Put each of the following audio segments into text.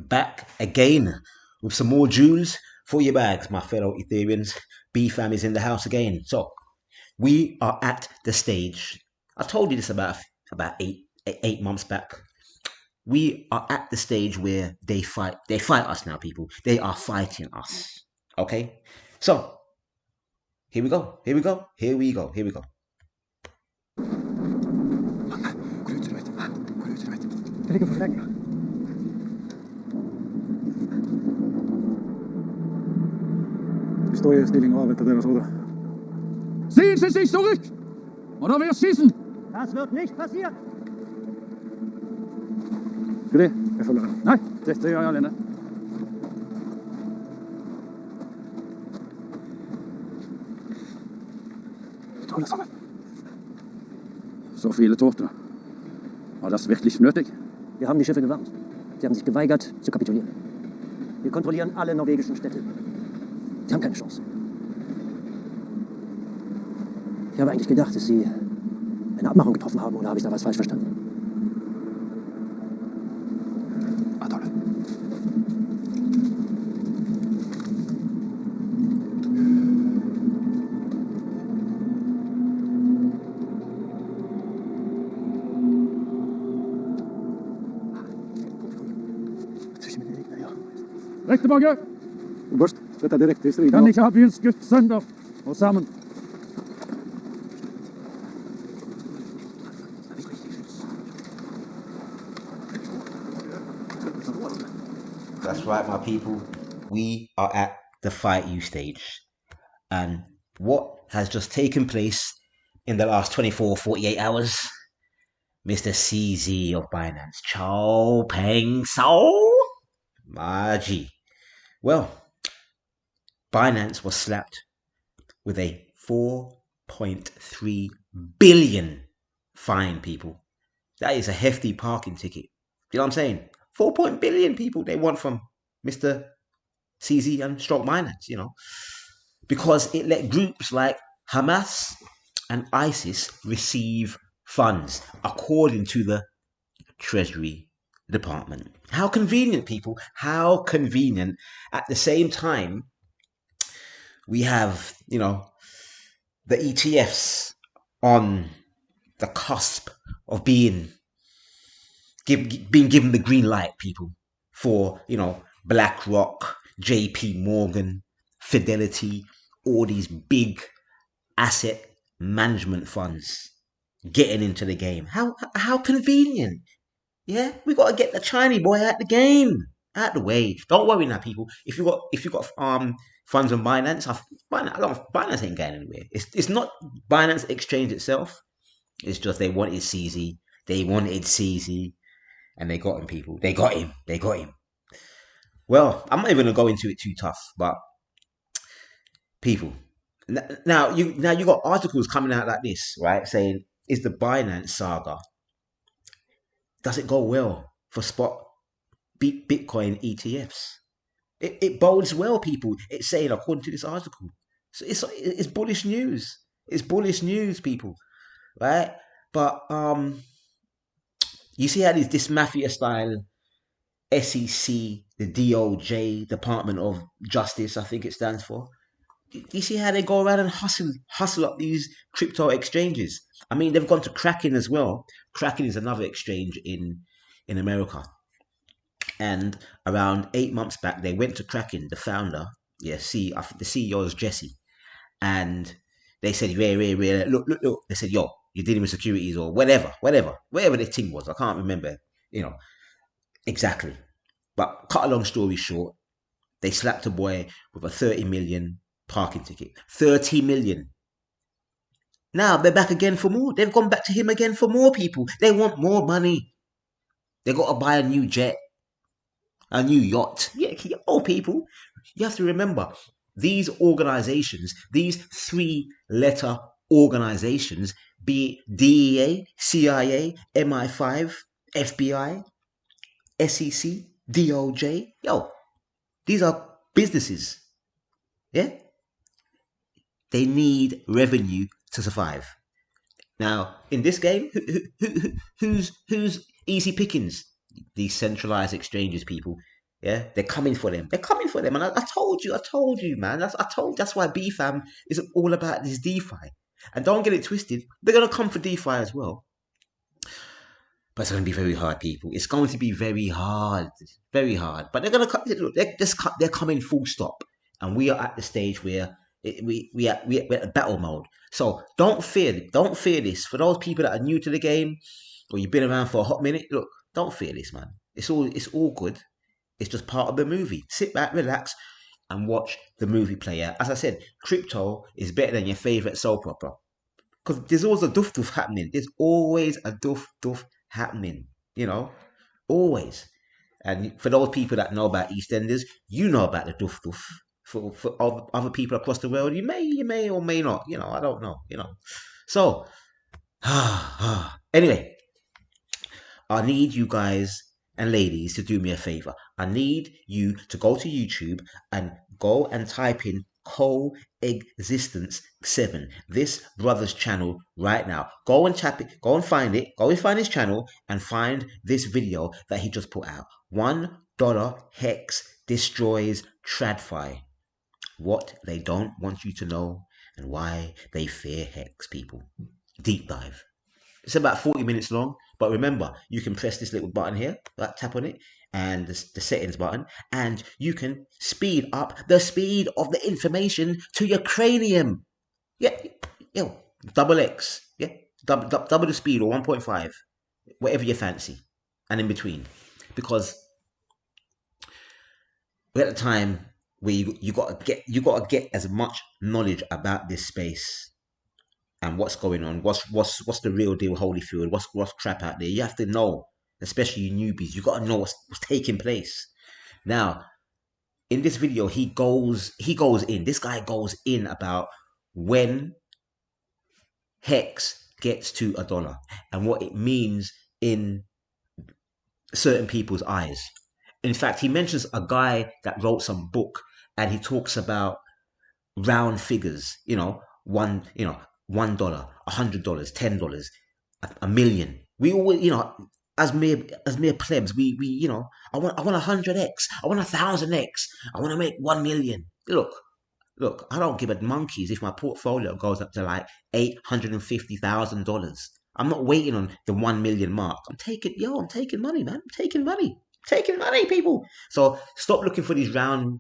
back again with some more jewels for your bags, my fellow Ethereans. B-Fam is in the house again. So we are at the stage. I told you this about eight months back. We are at the stage where they fight us now, people. They are fighting us. Okay? So here we go. Vi står i stilling og avventer deres ordre. Ziehen Sie sich zurück! Oder wir schießen! Das wird nicht passieren! Skal det? Jeg følger deg. Nei, dette gjør jeg alene. Står det sammen? So viele Tote. War das wirklich nötig? Wir haben die Schiffe gewarnt. Sie haben sich geweigert, zu kapitulieren. Wir kontrollieren alle norwegischen Städte. Sie haben keine Chance. Ich habe eigentlich gedacht, dass Sie eine Abmachung getroffen haben, oder habe ich da was falsch verstanden? Adolf. Rechte bage! Børst, dette er direkte i striden. Kan ikke ha byen skutt sønder og sammen. That's right, my people. We are at the fight you stage. And what has just taken place in the last 48 hours? Mr. CZ of Binance, Chow Peng Sao, my G. Well, Binance was slapped with a 4.3 billion fine, people. That is a hefty parking ticket. You know what I'm saying? 4 billion people they want from Mr. CZ and Stroke Binance, you know, because it let groups like Hamas and ISIS receive funds according to the Treasury Department. How convenient, people. How convenient. At the same time, we have, you know, the ETFs on the cusp of being given the green light, people, for, you know, BlackRock, JP Morgan, Fidelity, all these big asset management funds getting into the game. How convenient. Yeah, we got to get the Chinese boy out the game, out the way. Don't worry now, people. If you got funds on Binance, Binance ain't going anywhere. It's not Binance Exchange itself. It's just they wanted CZ. They wanted CZ, and they got him, people. They got him. Well, I'm not even gonna go into it too tough, but people, now you got articles coming out like this, right? Saying, is the Binance saga, does it go well for spot Bitcoin ETFs? It bodes well, people. It's saying, according to this article. So it's bullish news. It's bullish news, people, right? But you see how this mafia style SEC, the DOJ, Department of Justice, I think it stands for. You see how they go around and hustle up these crypto exchanges? I mean, they've gone to Kraken as well. Kraken is another exchange in America. And around 8 months back, they went to Kraken, the founder, I think the CEO is Jesse. And they said, look. They said, yo, you're dealing with securities or whatever the thing was. I can't remember, you know, exactly. But cut a long story short, they slapped a boy with a 30 million parking ticket. 30 million. Now they're back again for more. They've gone back to him again for more, people. They want more money. They got to buy a new jet, a new yacht. Yeah, people. You have to remember, these organizations, these 3-letter organizations, be it DEA, CIA, MI5, FBI, SEC, DOJ, these are businesses. Yeah? They need revenue to survive. Now, in this game, who's easy pickings? These centralized exchanges, people. Yeah, they're coming for them. They're coming for them. And I told you, man. That's why BFAM is all about this DeFi. And don't get it twisted. They're gonna come for DeFi as well. But it's gonna be very hard, people. It's going to be very hard. Very hard. But they're gonna cut. Look, they're coming full stop. And we are at the stage where we're at battle mode. So don't fear this. For those people that are new to the game, or you've been around for a hot minute, look, don't fear this, man. It's all good. It's just part of the movie. Sit back, relax, and watch the movie play out. As I said, crypto is better than your favorite soap opera because there's always a duff happening. There's always a duff happening. You know, always. And for those people that know about EastEnders, you know about the duff. For other people across the world, you may or may not. You know, I don't know. You know, so anyway, I need you guys and ladies to do me a favor. I need you to go to YouTube and go and type in Coexistence7, this brother's channel right now. Go and tap it, go and find it, go and find his channel and find this video that he just put out. $1 Hex destroys TradFi. What they don't want you to know and why they fear Hex, people. Deep dive. It's about 40 minutes long, but remember, you can press this little button here, like tap on it, and the settings button, and you can speed up the speed of the information to your cranium. Yeah, double X, yeah, double the speed or 1.5, whatever you fancy, and in between, because we're at a time where you gotta get as much knowledge about this space and what's going on, what's the real deal, Holyfield, what's crap out there. You have to know, especially you newbies. You got to know what's taking place. Now, in this video, he goes in. This guy goes in about when Hex gets to $1 and what it means in certain people's eyes. In fact, he mentions a guy that wrote some book and he talks about round figures, $1, $1, $100, $10, a million. We always, as mere plebs, we I want 100x, I want 1000x, I want to make 1 million. Look, I don't give a monkeys if my portfolio goes up to like $850,000. I'm not waiting on the 1 million mark. I'm taking money, man. I'm taking money, people. So stop looking for these round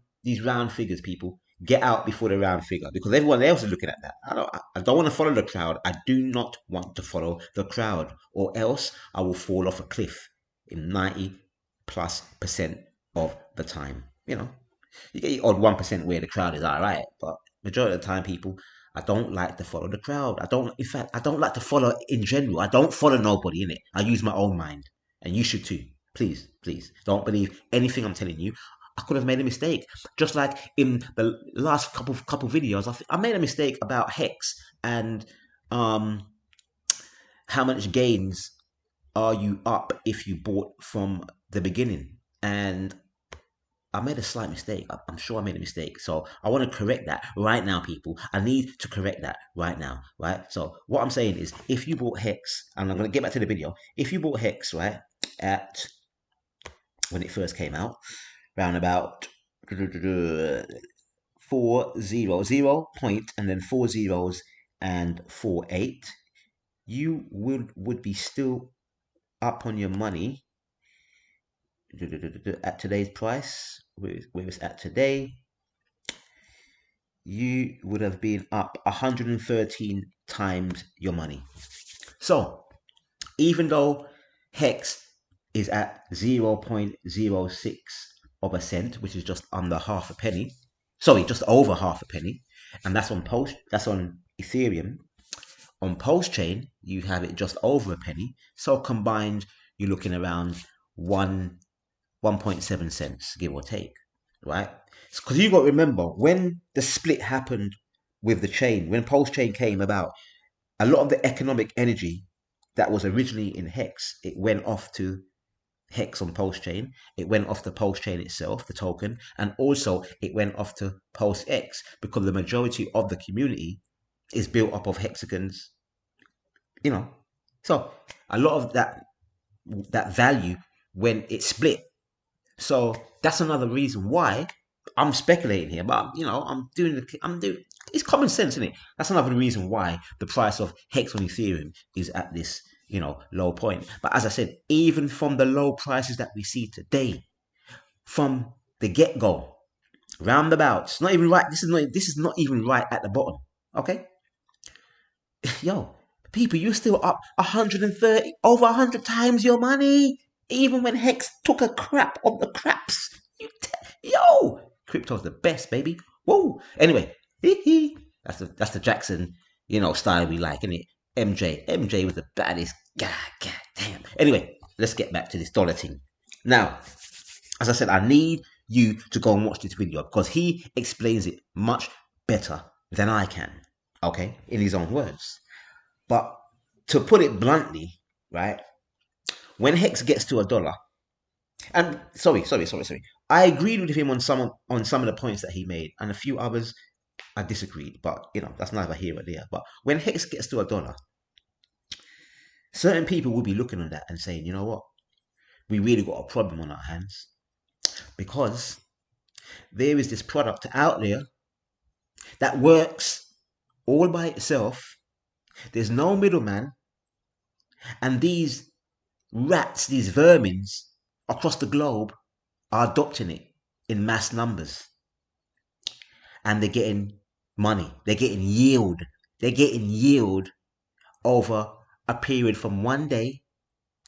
figures, people. Get out before the round figure because everyone else is looking at that. I don't want to follow the crowd. I do not want to follow the crowd, or else I will fall off a cliff in 90+% of the time. You get your odd 1% where the crowd is all right, but majority of the time, people, I don't like to follow the crowd. I don't like to follow in general. I don't follow nobody in it. I use my own mind, and you should too. Please, don't believe anything I'm telling you. I could have made a mistake. Just like in the last couple videos, I made a mistake about Hex and how much gains are you up if you bought from the beginning. And I made a slight mistake. I'm sure I made a mistake. So I want to correct that right now, people. I need to correct that right now, right? So what I'm saying is if you bought Hex, and I'm going to get back to the video. If you bought Hex, right, at when it first came out, round about 400 point and then 4 zeros and 48, you would be still up on your money at today's price. Where it's at today, you would have been up 113 times your money. So even though Hex is at 0.06 of a cent, which is just under half a penny. Sorry, just over half a penny. And that's on Ethereum. On PulseChain, you have it just over a penny. So combined, you're looking around 1.7 cents, give or take, right? Because you got to remember, when the split happened with the chain, when PulseChain came about, a lot of the economic energy that was originally in Hex, it went off to Hex on PulseChain, it went off to PulseChain itself, the token, and also it went off to PulseX because the majority of the community is built up of hexagons, So a lot of that value when it split. So that's another reason why I'm speculating here, but I'm doing it's common sense, isn't it? That's another reason why the price of Hex on Ethereum is at this, low point. But as I said, even from the low prices that we see today, from the get-go, roundabouts, not even right. This is not even right at the bottom. Okay, yo, people, you're still up 130, over 100 times your money, even when Hex took a crap on the craps. Yo, crypto's the best, baby. Whoa. Anyway, that's the Jackson, style we like, isn't it? MJ was the baddest. God damn. Anyway, let's get back to this dollar thing. Now, as I said, I need you to go and watch this video because he explains it much better than I can. Okay, in his own words. But to put it bluntly, right? When Hex gets to $1, and sorry. I agreed with him on some of the points that he made, and a few others I disagreed. But that's neither here or there. But when Hex gets to $1, certain people will be looking at that and saying, you know what, we really got a problem on our hands because there is this product out there that works all by itself. There's no middleman, and these rats, these vermins across the globe are adopting it in mass numbers. And they're getting money. They're getting yield. They're getting yield over a period from 1 day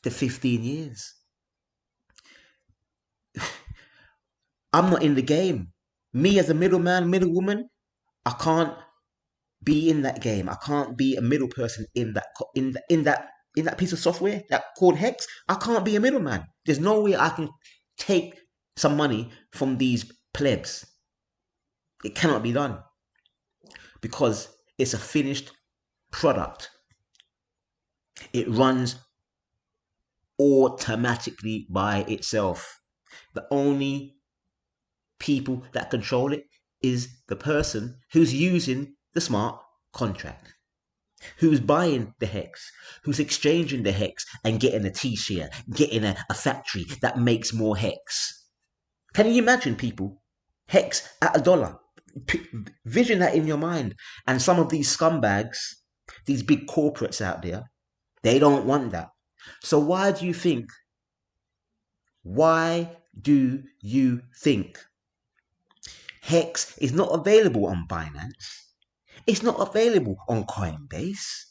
to 15 years. I'm not in the game. Me as a middleman, middlewoman, I can't be in that game. I can't be a middle person in that piece of software that called Hex. I can't be a middleman. There's no way I can take some money from these plebs. It cannot be done because it's a finished product. It runs automatically by itself. The only people that control it is the person who's using the smart contract, who's buying the Hex, who's exchanging the Hex and getting a T-share, getting a factory that makes more Hex. Can you imagine, people? Hex at $1. Vision that in your mind. And some of these scumbags, these big corporates out there, they don't want that. So why do you think Hex is not available on Binance? It's not available on Coinbase.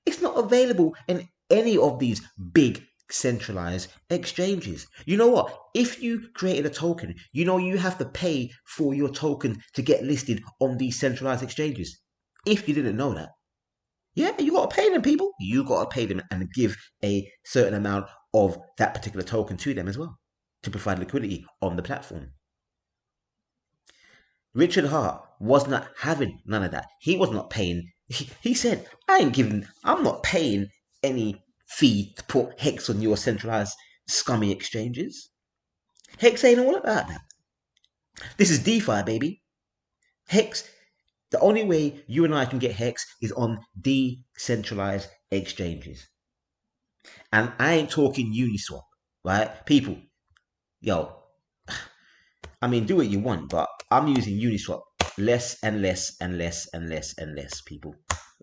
It's not available in any of these big centralized exchanges. You know what? If you created a token, you have to pay for your token to get listed on these centralized exchanges. If you didn't know that, yeah, you got to pay them, people. You got to pay them and give a certain amount of that particular token to them as well to provide liquidity on the platform. Richard Hart was not having none of that. He was not paying. He said, I'm not paying any fee to put Hex on your centralized scummy exchanges. Hex ain't all about that. This is DeFi, baby. Hex, the only way you and I can get Hex is on decentralized exchanges. And I ain't talking Uniswap, right? People, yo, I mean, do what you want, but I'm using Uniswap less and less and less and less and less, people.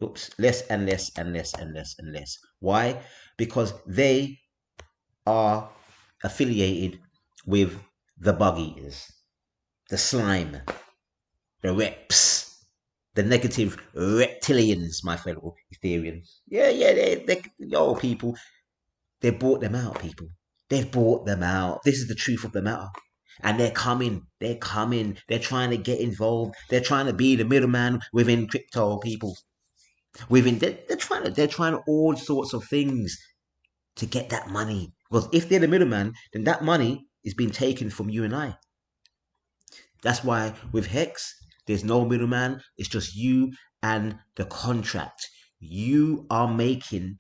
Oops, less and less and less and less and less. Why? Because they are affiliated with the bug eaters, the slime, the reps, the negative reptilians, my fellow Ethereans. Yeah, yo, people, they bought them out, people. They've bought them out. This is the truth of the matter. And they're coming. They're trying to get involved. They're trying to be the middleman within crypto, people. They're trying all sorts of things to get that money. Because if they're the middleman, then that money is being taken from you and I. That's why with Hex, there's no middleman. It's just you and the contract. You are making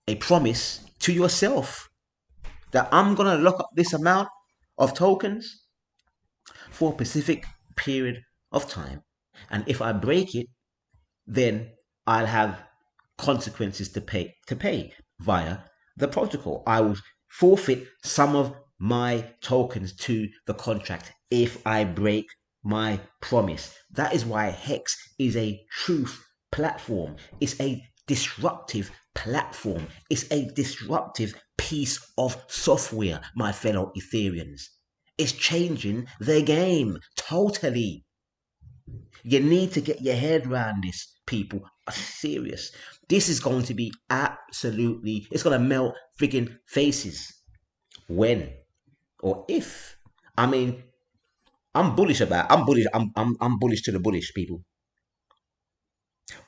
a promise to yourself that I'm going to lock up this amount of tokens for a specific period of time. And if I break it, then I'll have consequences to pay via the protocol. I will forfeit some of my tokens to the contract if I break my promise. That is why Hex is a truth platform. It's a disruptive platform. It's a disruptive piece of software, my fellow Ethereans. It's changing the game totally. You need to get your head around this, people. Are serious. This is going to be absolutely, it's going to melt friggin' faces. When or if. I mean, I'm bullish to the bullish, people.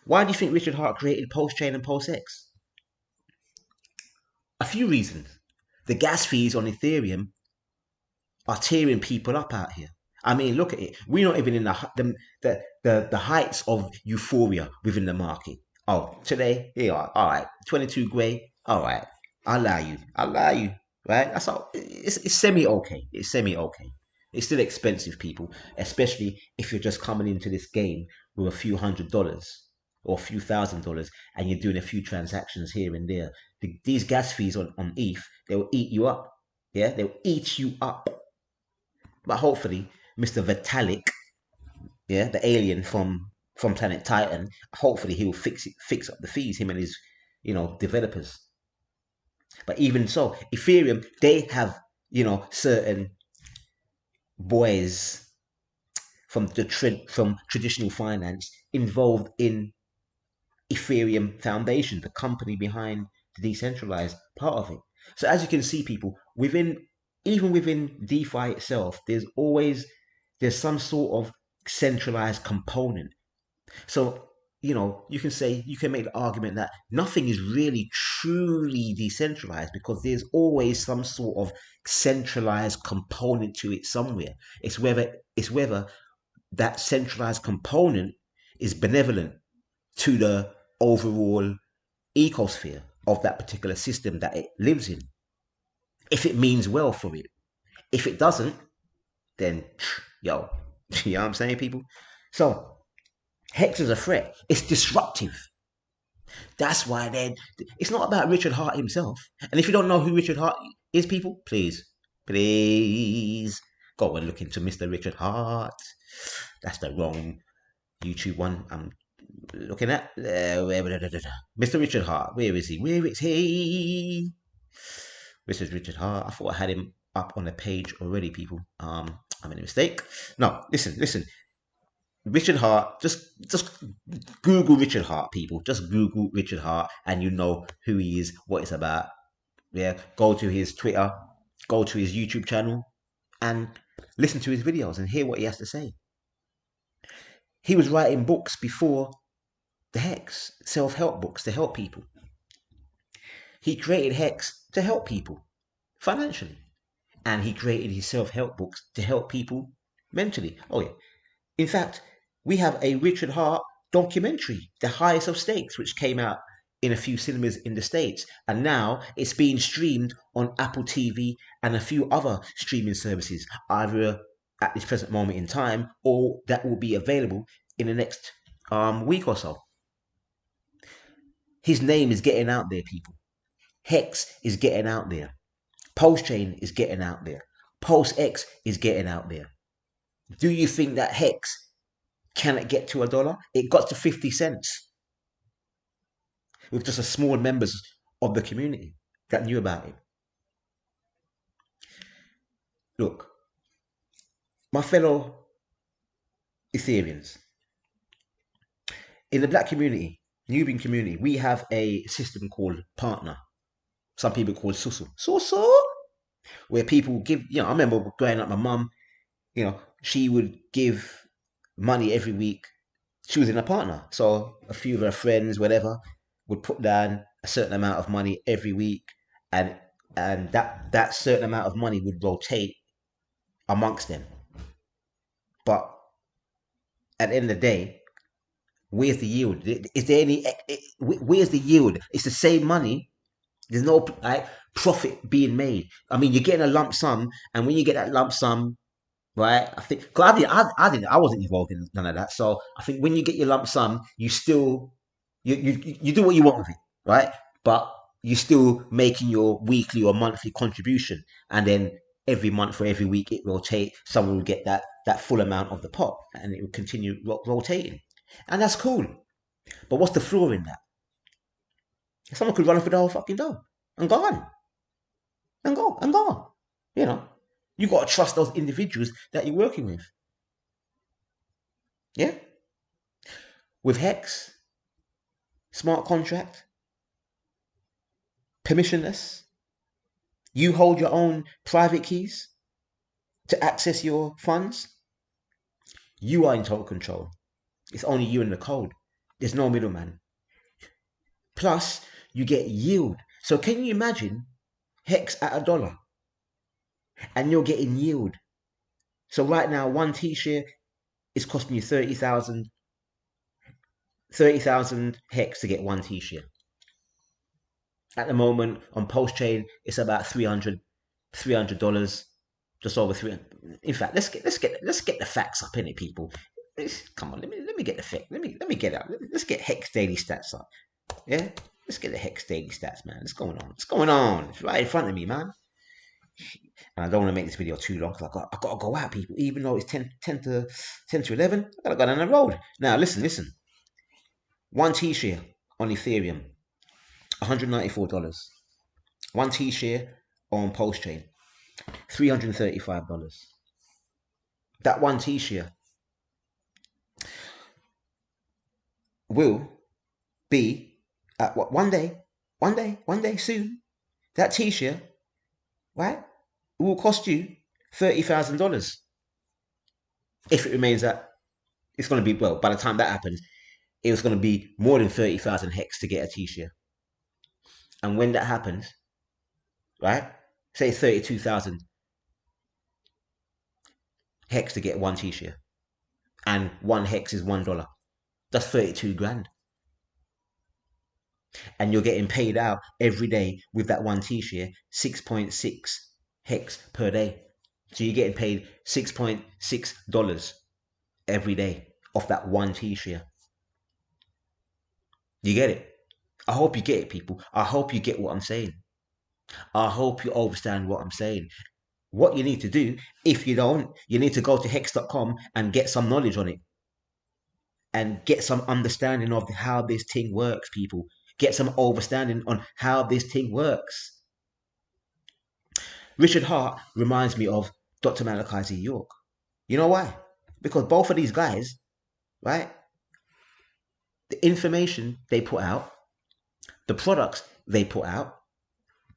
Why do you think Richard Hart created PulseChain and PulseX? A few reasons. The gas fees on Ethereum are tearing people up out here. I mean, look at it. We're not even in the heights of euphoria within the market. Oh, today, here you are. All right, 22 grey. All right, I'll allow you. Right? That's all. It's semi okay. It's semi okay. It's still expensive, people, especially if you're just coming into this game with a few $100 or a few $1,000 and you're doing a few transactions here and there. These gas fees on ETH, they will eat you up. Yeah, they'll eat you up. But hopefully, Mr. Vitalik, yeah, the alien from Planet Titan, hopefully he'll fix up the fees, him and his, developers. But even so, Ethereum, they have, certain boys from from traditional finance involved in Ethereum Foundation, the company behind the decentralized part of it. So as you can see, people, even within DeFi itself, there's some sort of centralized component. So, you can make the argument that nothing is really truly decentralized because there's always some sort of centralized component to it somewhere. It's whether that centralized component is benevolent to the overall ecosphere of that particular system that it lives in. If it means well for it. If it doesn't, then yo, you know what I'm saying, people? So Hex is a threat. It's disruptive. That's why then it's not about Richard Hart himself. And if you don't know who Richard Hart is, people, please go and look into Mr. Richard Hart. That's the wrong YouTube one I'm looking at. Mr. Richard Hart. Where is he? Where is he? This is Richard Hart. I thought I had him up on the page already, people. I made a mistake. No, listen. Richard Hart, just Google Richard Hart, people. Just Google Richard Hart and you know who he is, what it's about. Yeah, go to his Twitter, go to his YouTube channel and listen to his videos and hear what he has to say. He was writing books before the Hex, self-help books to help people. He created Hex to help people financially. And he created his self-help books to help people mentally. Oh yeah. In fact, we have a Richard Hart documentary, The Highest of Stakes, which came out in a few cinemas in the States. And now it's being streamed on Apple TV and a few other streaming services, either at this present moment in time or that will be available in the next week or so. His name is getting out there, people. Hex is getting out there. PulseChain is getting out there. PulseX is getting out there. Do you think that Hex cannot get to $1? It got to 50 cents with just a small members of the community that knew about it. Look, my fellow Ethereans, in the black community, Nubian community, we have a system called partner. Some people call it susu, where people give, I remember growing up, my mum, she would give money every week choosing a partner. So a few of her friends, whatever, would put down a certain amount of money every week, and that certain amount of money would rotate amongst them. But at the end of the day, where's the yield? Is there any? Where's the yield? It's the same money. There's no profit being made. I mean, you're getting a lump sum, and when you get that lump sum, right? I think, cause I wasn't involved in none of that. So I think when you get your lump sum, you still, you do what you want with it, right? But you're still making your weekly or monthly contribution, and then every month or every week it rotate. Someone will get that full amount of the pot, and it will continue rotating, and that's cool. But what's the flaw in that? Someone could run off with the whole fucking dough and go on and go and go on. You know, you got to trust those individuals that you're working with. Yeah, with Hex, smart contract, permissionless. You hold your own private keys to access your funds. You are in total control. It's only you and the code. There's no middleman. Plus, you get yield. So can you imagine Hex at $1 and you're getting yield? So right now, one T-share is costing you 30,000 Hex to get one T-share. At the moment on PulseChain, it's about $300, just over 300. In fact, let's get the facts up in it, people. Come on, let me get the fact. Let me get up. Let's get Hex daily stats up. Yeah, let's get the Hex daily stats, man. What's going on? What's going on? It's right in front of me, man. And I don't want to make this video too long because I got to go out, people. Even though it's 10 to 11, I gotta go down the road. Now, listen. One T-share on Ethereum, $194. One T-share on PulseChain, $335. That one T-share will be at what? One day soon. That T-share, right, it will cost you $30,000. If it remains at, it's going to be, well, by the time that happens, it was going to be more than 30,000 Hex to get a T-share. And when that happens, right, say 32,000 Hex to get one T-share, and one Hex is $1. That's 32 grand. And you're getting paid out every day with that one T-share, 6.6 Hex per day. So you're getting paid $6.6 every day off that one T-share. You get it? I hope you get it, people. I hope you get what I'm saying. I hope you understand what I'm saying. What you need to do, if you don't, you need to go to hex.com and get some knowledge on it. And get some understanding of how this thing works, people. Get some understanding on how this thing works. Richard Hart reminds me of Dr. Malachi York. You know why? Because both of these guys, right, the information they put out, the products they put out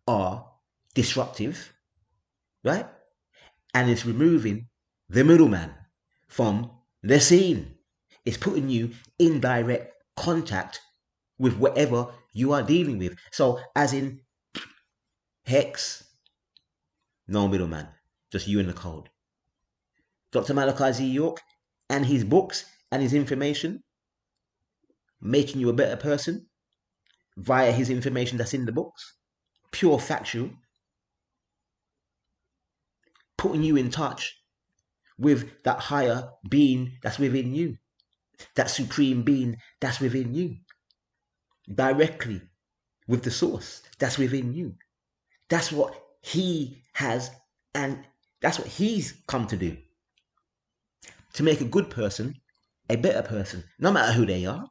are disruptive, right? And it's removing the middleman from the scene. It's putting you in direct contact with whatever you are dealing with. So as in Hex, no middleman, just you and the code. Dr. Malachi York and his books and his information, making you a better person via his information that's in the books, pure factual, putting you in touch with that higher being that's within you, that supreme being that's within you, directly with the source that's within you. That's what he has, and that's what he's come to do. To make a good person a better person, no matter who they are.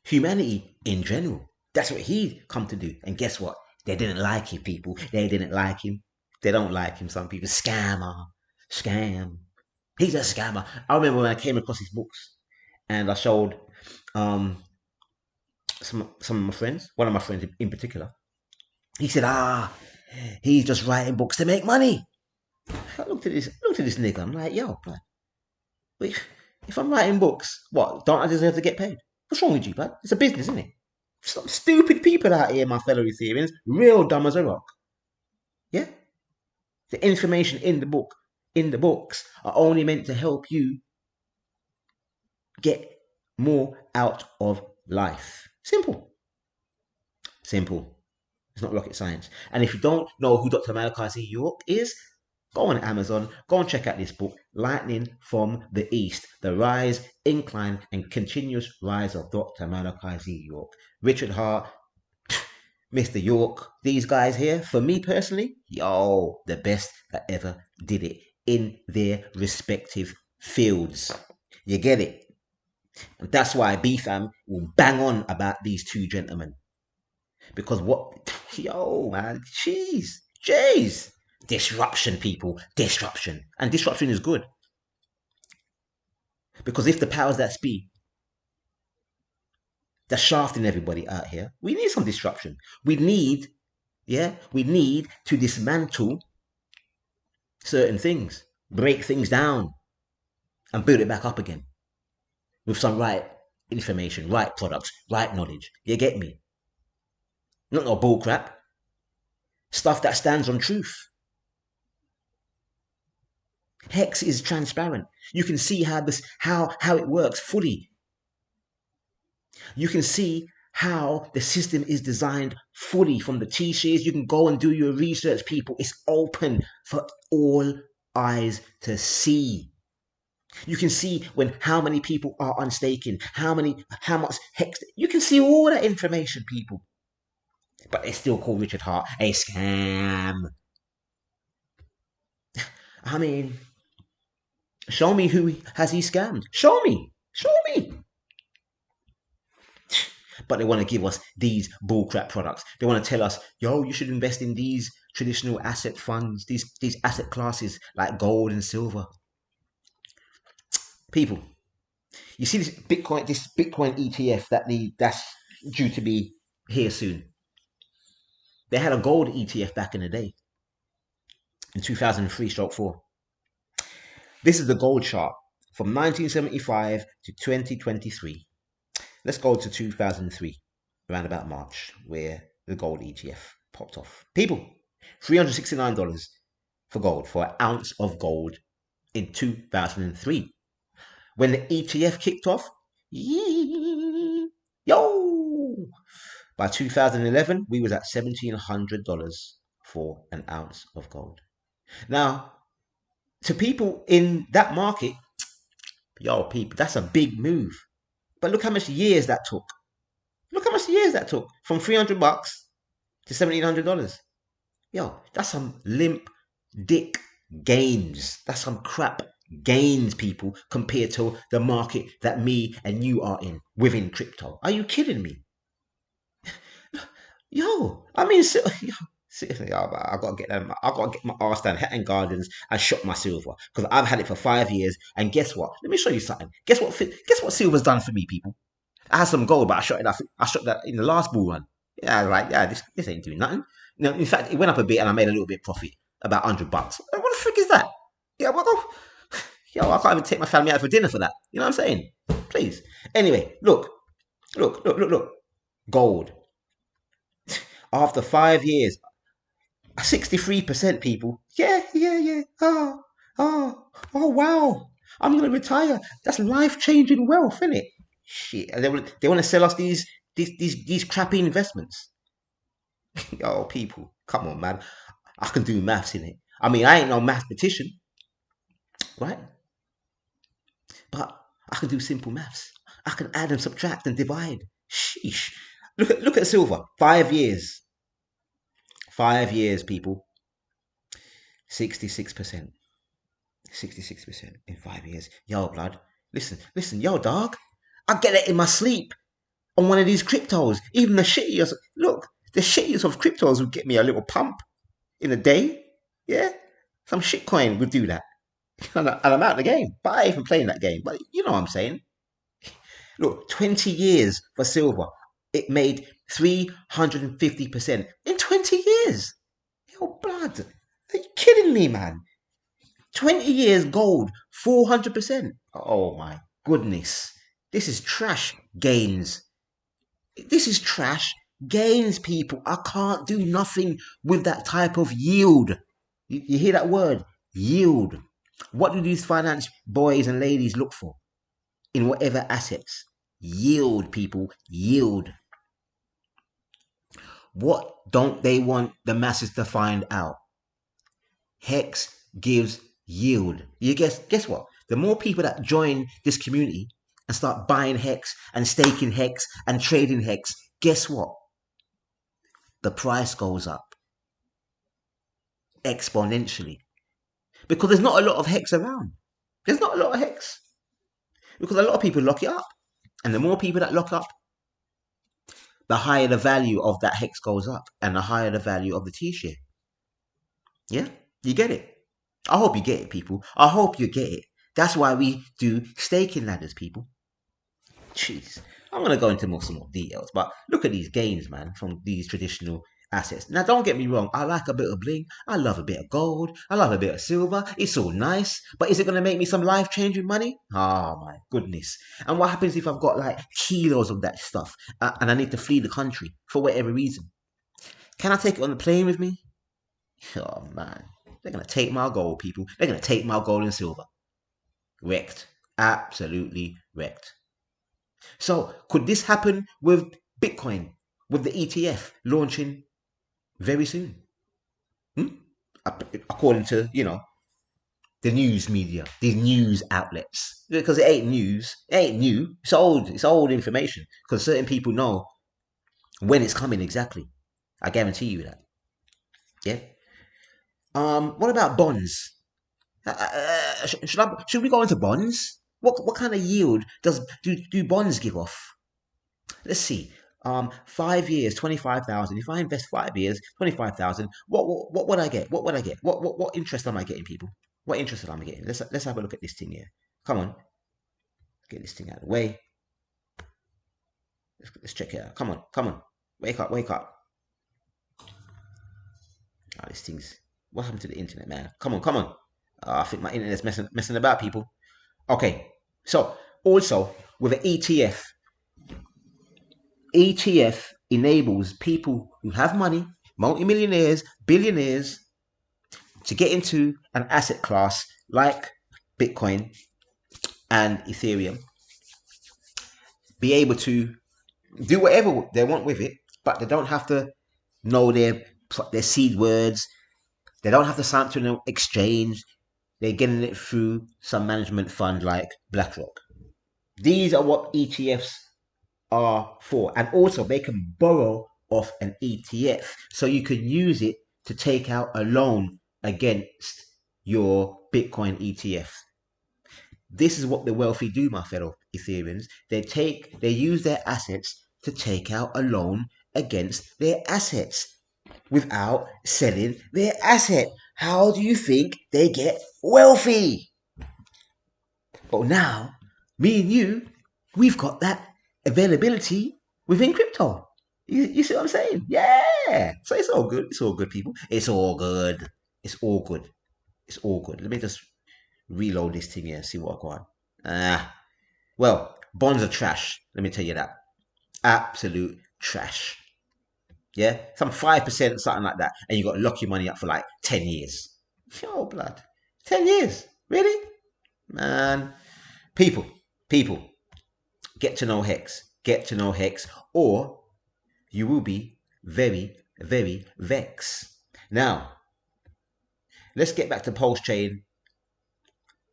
Humanity in general. That's what he come to do. And guess what? They didn't like him, people. They didn't like him. They don't like him. Some people, scammer, scam. He's a scammer. I remember when I came across his books and I showed some of my friends, one of my friends in particular. He said, he's just writing books to make money. I looked at this nigga. I'm like, yo, man, if I'm writing books, what, don't I deserve to get paid? What's wrong with you, man? It's a business, isn't it? Some stupid people out here, my fellow Ethereans, real dumb as a rock. Yeah? The information in the books are only meant to help you get more out of life. Simple. It's not rocket science. And if you don't know who Dr. Malachi York is, go on Amazon, go and check out this book, Lightning from the East, The Rise, Incline, and Continuous Rise of Dr. Malachi York. Richard Hart, Mr. York, these guys here, for me personally, yo, the best that ever did it in their respective fields. You get it? And that's why BFAM will bang on about these two gentlemen. Because what, yo, man, jeez. Disruption, people, disruption. And disruption is good. Because if the powers that be, they're shafting everybody out here, we need some disruption. We need to dismantle certain things, break things down, and build it back up again with some right information, right products, right knowledge. You get me? Not no bullcrap. Stuff that stands on truth. Hex is transparent. You can see how it works fully. You can see how the system is designed fully from the T-shares. You can go and do your research, people. It's open for all eyes to see. You can see how many people are unstaking, how much hex. You can see all that information, people. But they still call Richard Hart a scam. I mean, show me who has he scammed. Show me. But they want to give us these bullcrap products. They want to tell us, yo, you should invest in these traditional asset funds, these asset classes like gold and silver. People, you see this Bitcoin ETF that's due to be here soon. They had a gold ETF back in the day, in 2003/4. This is the gold chart from 1975 to 2023. Let's go to 2003, around about March, where the gold ETF popped off. People, $369 for gold, for an ounce of gold in 2003. When the ETF kicked off, yo, by 2011, we was at $1,700 for an ounce of gold. Now, to people in that market, yo, people, that's a big move. But look how much years that took. From $300 to $1,700. Yo, that's some limp dick gains. That's some crap gains, people, compared to the market that me and you are in within crypto. Are you kidding me? Yo, I mean, seriously, I gotta get them. I gotta get my arse down, Hatton Gardens, and shop my silver because I've had it for 5 years. And guess what? Let me show you something. Guess what silver's done for me, people? I had some gold, but I shot that in the last bull run. Yeah, right. Yeah, this ain't doing nothing. You know, in fact, it went up a bit, and I made a little bit profit, about $100. What the frick is that? Yeah, yo, I can't even take my family out for dinner for that. You know what I'm saying? Please. Anyway, look. Gold. After 5 years, 63%, people. Yeah. Oh, wow. I'm gonna retire. That's life-changing wealth, isn't it? Shit. And they want to sell us these crappy investments. Yo, people, come on, man. I can do maths in it. I mean, I ain't no mathematician, right? But I can do simple maths. I can add and subtract and divide. Sheesh. Look at silver. 5 years. 5 years, people. 66%. 66% in 5 years. Yo, blood. Listen, yo, dog. I get it in my sleep on one of these cryptos. Even the shittiest. Look, the shittiest of cryptos would get me a little pump in a day. Yeah? Some shitcoin would do that. And I'm out of the game. But I ain't even playing that game. But you know what I'm saying. Look, 20 years for silver. It made 350% in 20 years. Yo, blood. Are you kidding me, man? 20 years gold, 400%. Oh my goodness. This is trash gains. This is trash gains, people. I can't do nothing with that type of yield. You hear that word? Yield. What do these finance boys and ladies look for in whatever assets? Yield, people. Yield. What don't they want the masses to find out? Hex gives yield. You guess what? The more people that join this community and start buying Hex and staking Hex and trading Hex, guess what? the price goes up exponentially. Because there's not a lot of hex around. There's not a lot of hex. Because a lot of people lock it up. And the more people that lock up, the higher the value of that hex goes up. And the higher the value of the T-share. Yeah? You get it? I hope you get it, people. I hope you get it. That's why we do staking ladders, people. Jeez. I'm going to go into some more details. But look at these gains, man, from these traditional assets. Now, don't get me wrong. I like a bit of bling. I love a bit of gold. I love a bit of silver. It's all nice. But is it going to make me some life-changing money? Oh, my goodness. And what happens if I've got like kilos of that stuff and I need to flee the country for whatever reason? Can I take it on the plane with me? Oh, man. They're going to take my gold, people. They're going to take my gold and silver. Wrecked. Absolutely wrecked. So, could this happen with Bitcoin, with the ETF launching very soon? According to, the news media, these news outlets. Because it ain't news. It ain't new. It's old information. Because certain people know when it's coming exactly. I guarantee you that. Yeah? What about bonds? Should we go into bonds? What kind of yield do bonds give off? Let's see. 5 years, 25,000. If I invest 5 years, 25,000. What would I get? What would I get? What interest am I getting, people? What interest am I getting? Let's have a look at this thing here. Come on, get this thing out of the way. Let's check it out. Come on. Wake up. Oh, this thing's. What happened to the internet, man? Come on. I think my internet's messing about, people. Okay, so also with an ETF enables people who have money, multimillionaires, billionaires, to get into an asset class like Bitcoin and Ethereum, be able to do whatever they want with it, but they don't have to know their seed words. They don't have to sign up to an exchange. They're getting it through some management fund like BlackRock. These are what ETFs are for. And also they can borrow off an ETF. So you can use it to take out a loan against your Bitcoin ETF. This is what the wealthy do, my fellow Ethereans. They use their assets to take out a loan against their assets without selling their asset. How do you think they get wealthy? But now, me and you, we've got that availability within crypto. You see what I'm saying? Yeah. So it's all good. It's all good, people. It's all good. Let me just reload this thing here and see what I got. Well, bonds are trash. Let me tell you that. Absolute trash. Yeah, some 5%, something like that, and you got to lock your money up for like 10 years. Oh, blood. 10 years? Really? Man. People, get to know Hex. Or you will be very, very vexed. Now, let's get back to PulseChain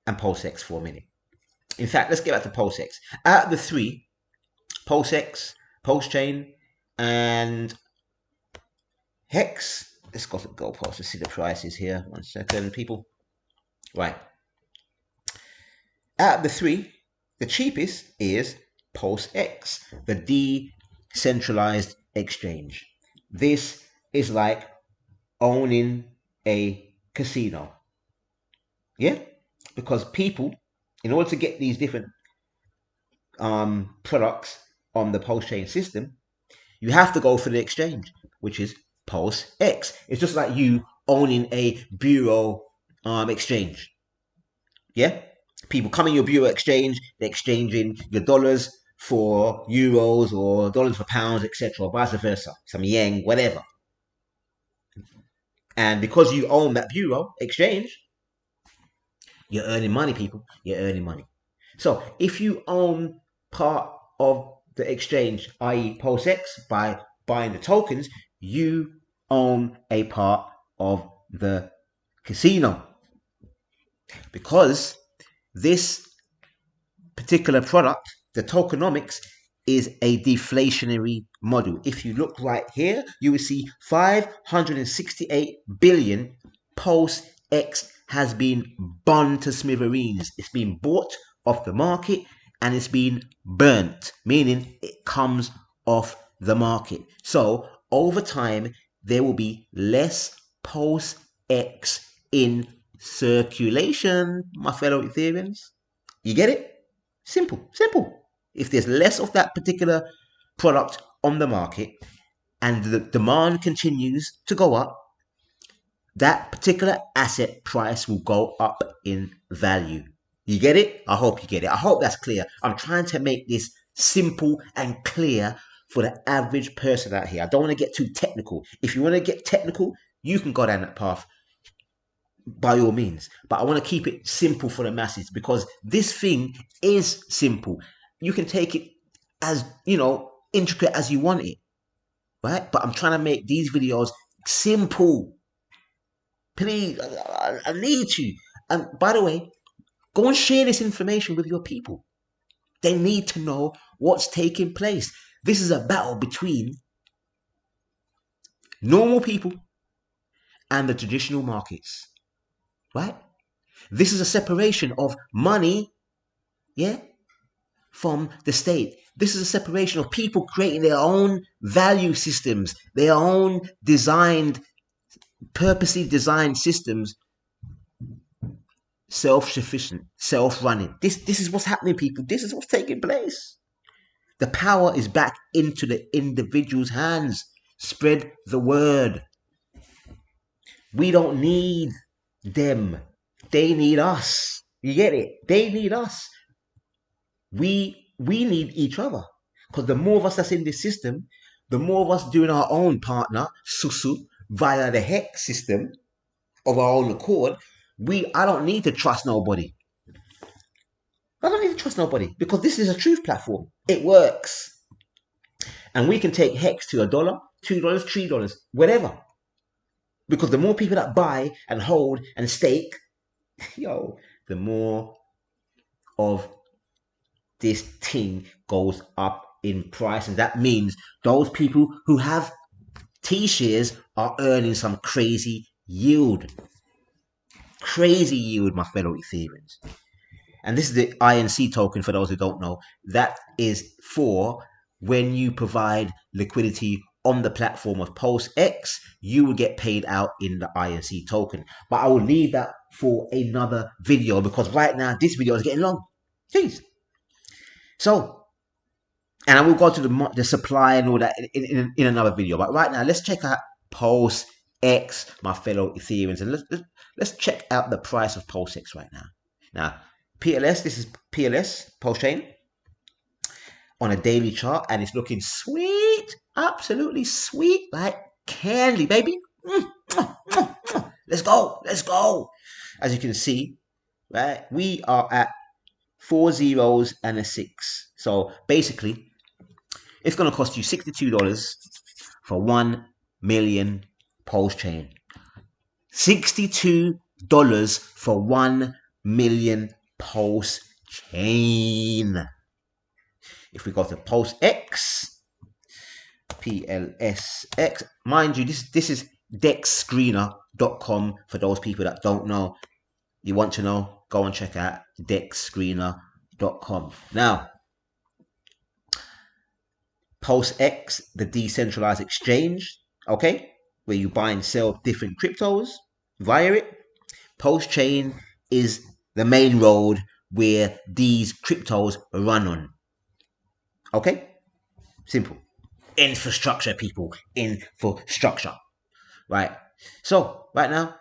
and PulseX for a minute. In fact, let's get back to PulseX. Out of the three, PulseX, PulseChain, and Hex. Let's go to Gold Pulse to see the prices here. 1 second, people. Right. Out of the three, the cheapest is PulseX, the decentralized exchange. This is like owning a casino. Yeah? Because people, in order to get these different products on the PulseChain system, you have to go for the exchange, which is PulseX. It's just like you owning a bureau exchange. Yeah? People come in your bureau exchange, they're exchanging your dollars for euros or dollars for pounds, etc., or vice versa, some yen, whatever. And because you own that bureau exchange, you're earning money, people. You're earning money. So if you own part of the exchange, i.e. PulseX, by buying the tokens, you own a part of the casino. Because this particular product, the tokenomics, is a deflationary model. If you look right here, you will see 568 billion Pulse X has been burned to smithereens. It's been bought off the market and it's been burnt, meaning it comes off the market. So over time, there will be less Pulse X in circulation, my fellow Ethereans. You get it? Simple, simple. If there's less of that particular product on the market and the demand continues to go up, that particular asset price will go up in value. You get it? I hope you get it. I hope that's clear. I'm trying to make this simple and clear for the average person out here. I don't want to get too technical. If you want to get technical, you can go down that path by all means. But I want to keep it simple for the masses because this thing is simple. You can take it as, intricate as you want it, right? But I'm trying to make these videos simple. Please, I need you. And by the way, go and share this information with your people. They need to know what's taking place. This is a battle between normal people and the traditional markets, right? This is a separation of money, from the state. This is a separation of people creating their own value systems, their own purposely designed systems, self-sufficient, self-running. This is what's happening, people. This is what's taking place. The power is back into the individual's hands. Spread the word. We don't need them. They need us. You get it? They need us. We need each other. Because the more of us that's in this system, the more of us doing our own partner, Susu, via the hex system of our own accord, I don't need to trust nobody. I don't need to trust nobody because this is a truth platform. It works. And we can take hex to $1, $2, $3, whatever. Because the more people that buy and hold and stake, the more of this thing goes up in price. And that means those people who have T-shares are earning some crazy yield. Crazy yield, my fellow Ethereans. And this is the INC token for those who don't know. That is for when you provide liquidity on the platform of Pulse X, you will get paid out in the INC token. But I will leave that for another video because right now this video is getting long. Jeez. So, and I will go to the supply and all that in another video. But right now, let's check out Pulse X, my fellow Ethereans, and let's check out the price of Pulse X right now. Now, PLS, this is PLS, PulseChain, on a daily chart, and it's looking sweet, absolutely sweet, like candy, baby. Let's go, let's go. As you can see, right, we are at 4 zeros and a 6. So basically, it's going to cost you $62 for 1 million PulseChain. $62 for 1 million PulseChain. If we go to Pulse X, PLSX, mind you, this is dexscreener.com for those people that don't know. You want to know, go and check out dexscreener.com. Now, Pulse X, the decentralized exchange, okay, where you buy and sell different cryptos via it. PulseChain is the main road where these cryptos run on. Okay? Simple. Infrastructure, people. Infrastructure. Right. So, right now,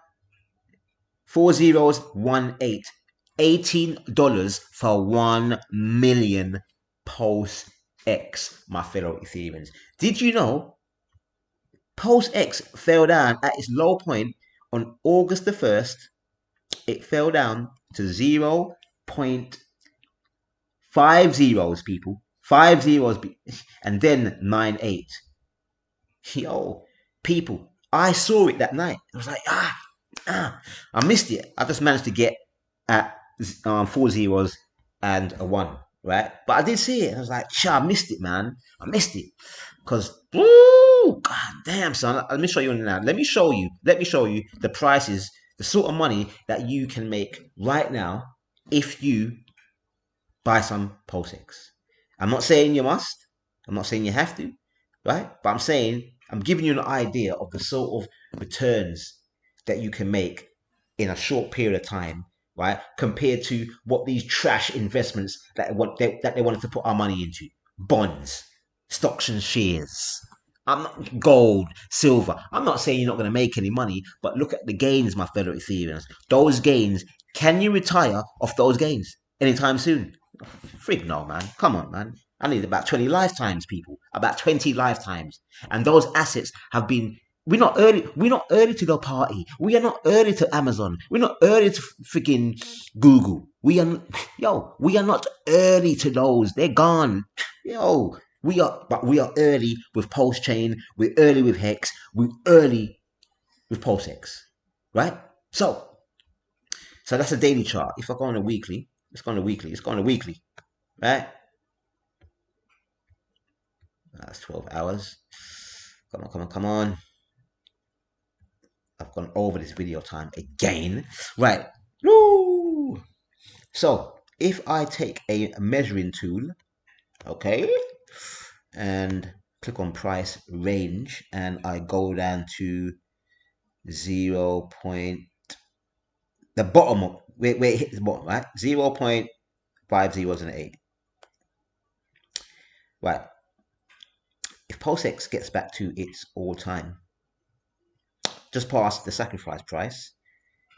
4018. $18 for 1 million Pulse X, my fellow Ethereans. Did you know Pulse X fell down at its low point on August the 1st? It fell down to 0.5 zeros, people. 5 zeros, and then 9.8. Yo, people, I saw it that night. I was like, I missed it. I just managed to get at 4 zeros and a 1, right? But I did see it. I was like, I missed it, man. I missed it. Because, woo, god damn, son. Let me show you now. Let me show you the prices, the sort of money that you can make right now if you buy some PulseX. I'm not saying you must. I'm not saying you have to, right? But I'm saying, I'm giving you an idea of the sort of returns that you can make in a short period of time, right? Compared to what these trash investments that they wanted to put our money into. Bonds, stocks and shares. I'm not gold, silver. I'm not saying you're not going to make any money, but look at the gains, my fellow Ethereans. Those gains, can you retire off those gains anytime soon? Frig no, man. Come on, man. I need about 20 lifetimes, people. About 20 lifetimes. And those assets have been. We're not early. We're not early to the party. We are not early to Amazon. We're not early to freaking Google. We are not early to those. They're gone. But we are early with PulseChain. We're early with Hex. We're early with PulseX, right? So that's a daily chart. If I go on a weekly, let's go on a weekly, right? That's 12 hours. Come on. I've gone over this video time again. Right. Woo! So if I take a measuring tool, okay, and click on price range, and I go down to 0. The bottom of where it hits the bottom, right? 0.5008. Right. If PulseX gets back to its all-time, just past the sacrifice price,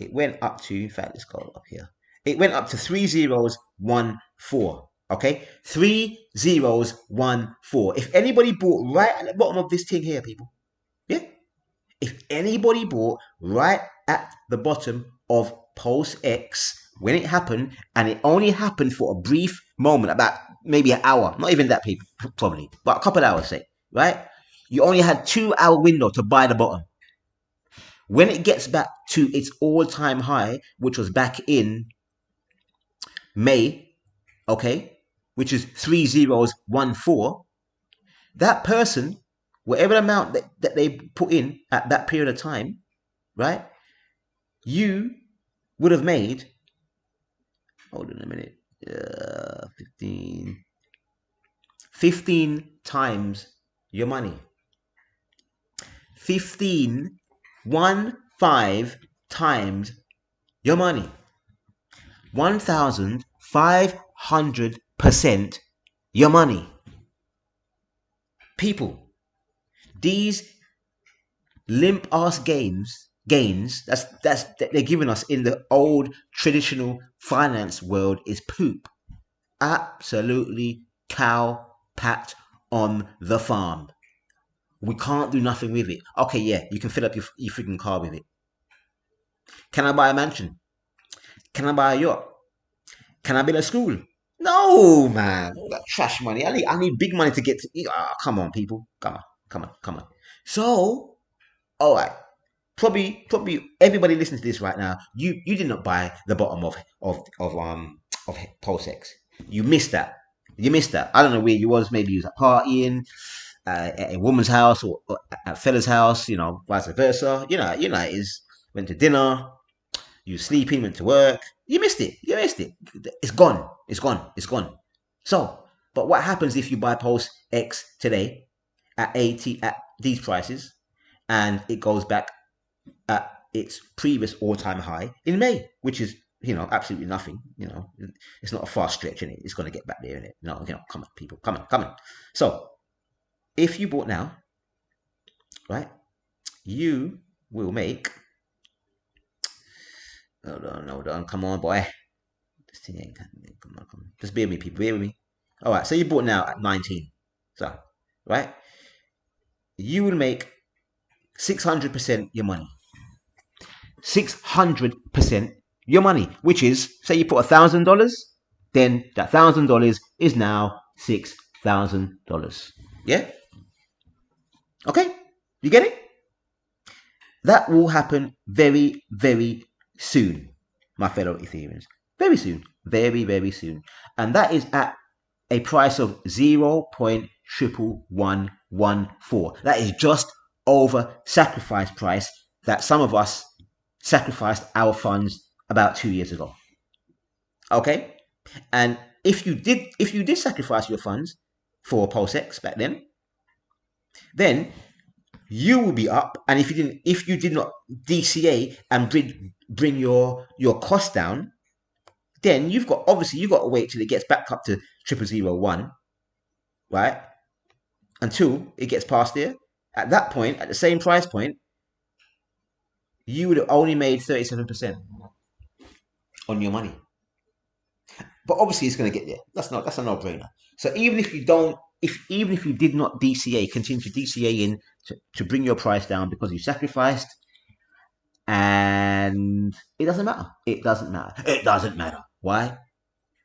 it went up to, in fact, let's go up here. It went up to 3014. Okay, 3014. If anybody bought right at the bottom of this thing here, people, yeah. If anybody bought right at the bottom of PulseX when it happened, and it only happened for a brief moment, about maybe an hour, not even that, people, probably, but a couple of hours, say, right? You only had 2-hour window to buy the bottom. When it gets back to its all-time high, which was back in May, okay, which is 3014, that person, whatever amount that they put in at that period of time, right, you would have made, hold on a minute, 15 times your money. 15 times your money. 1,500% your money. People, these limp ass gains that's they're giving us in the old traditional finance world is poop. Absolutely cow pat on the farm. We can't do nothing with it. Okay, yeah, you can fill up your freaking car with it. Can I buy a mansion? Can I buy a yacht? Can I build a school? No, man. All that trash money. I need big money to get to. Come on, people. Come on. So, all right. Probably everybody listening to this right now, you did not buy the bottom of PulseX. You missed that. I don't know where you was. Maybe you was at partying, at a woman's house, or at a fella's house. Vice versa. It is. Went to dinner. You were sleeping. Went to work. You missed it. It's gone. So, but what happens if you buy PulseX today at these prices, and it goes back at its previous all-time high in May, which is, absolutely nothing. It's not a far stretch, in it. It's going to get back there, in it. No, come on, people, come on. So, if you bought now, right, you will make. Hold on, come on, boy. This thing ain't coming. Come on. Just bear with me, people. Bear with me. All right, so you bought now at 19. So, right, you will make 600% your money. 600% your money, which is, say you put $1,000, then that $1,000 is now $6,000. Yeah? Okay? You get it? That will happen very, very soon, my fellow Ethereans. Very soon. Very, very soon. And that is at a price of 0.1114. That is just over sacrifice price that some of us sacrificed our funds about 2 years ago. Okay, and if you did sacrifice your funds for PulseX back then you will be up. And if you did not DCA and bring your cost down, then you've got to wait till it gets back up to 0001, right? Until it gets past there. At that point, at the same price point, you would have only made 37% on your money. But obviously, it's going to get there. That's a no-brainer. So even if you did not DCA, continue to DCA in to bring your price down because you sacrificed, and it doesn't matter. It doesn't matter. Why?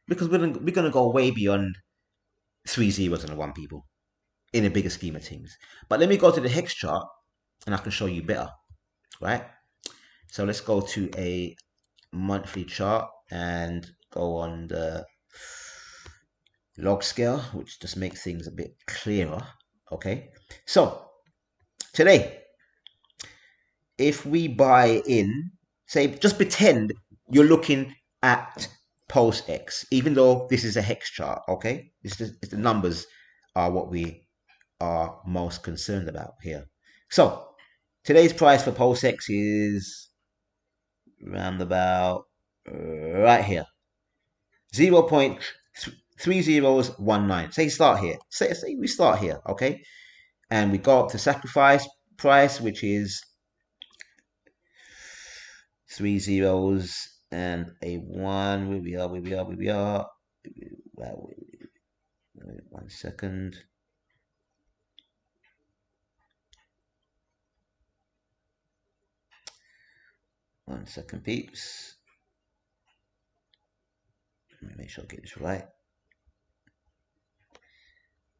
Because we're gonna go way beyond 3 zeros and a 1, people, in a bigger scheme of things. But let me go to the hex chart and I can show you better, right? So let's go to a monthly chart and go on the log scale, which just makes things a bit clearer. Okay, so today, if we buy in, say, just pretend you're looking at PulseX, even though this is a hex chart. Okay, it's the numbers are what we are most concerned about here. So today's price for PulseX is round about right here, 0.3019. Say start here. Say we start here, okay, and we go up to sacrifice price, which is 3 zeros and a 1. Where we are. Well, wait 1 second. One second, peeps. Let me make sure I get this right.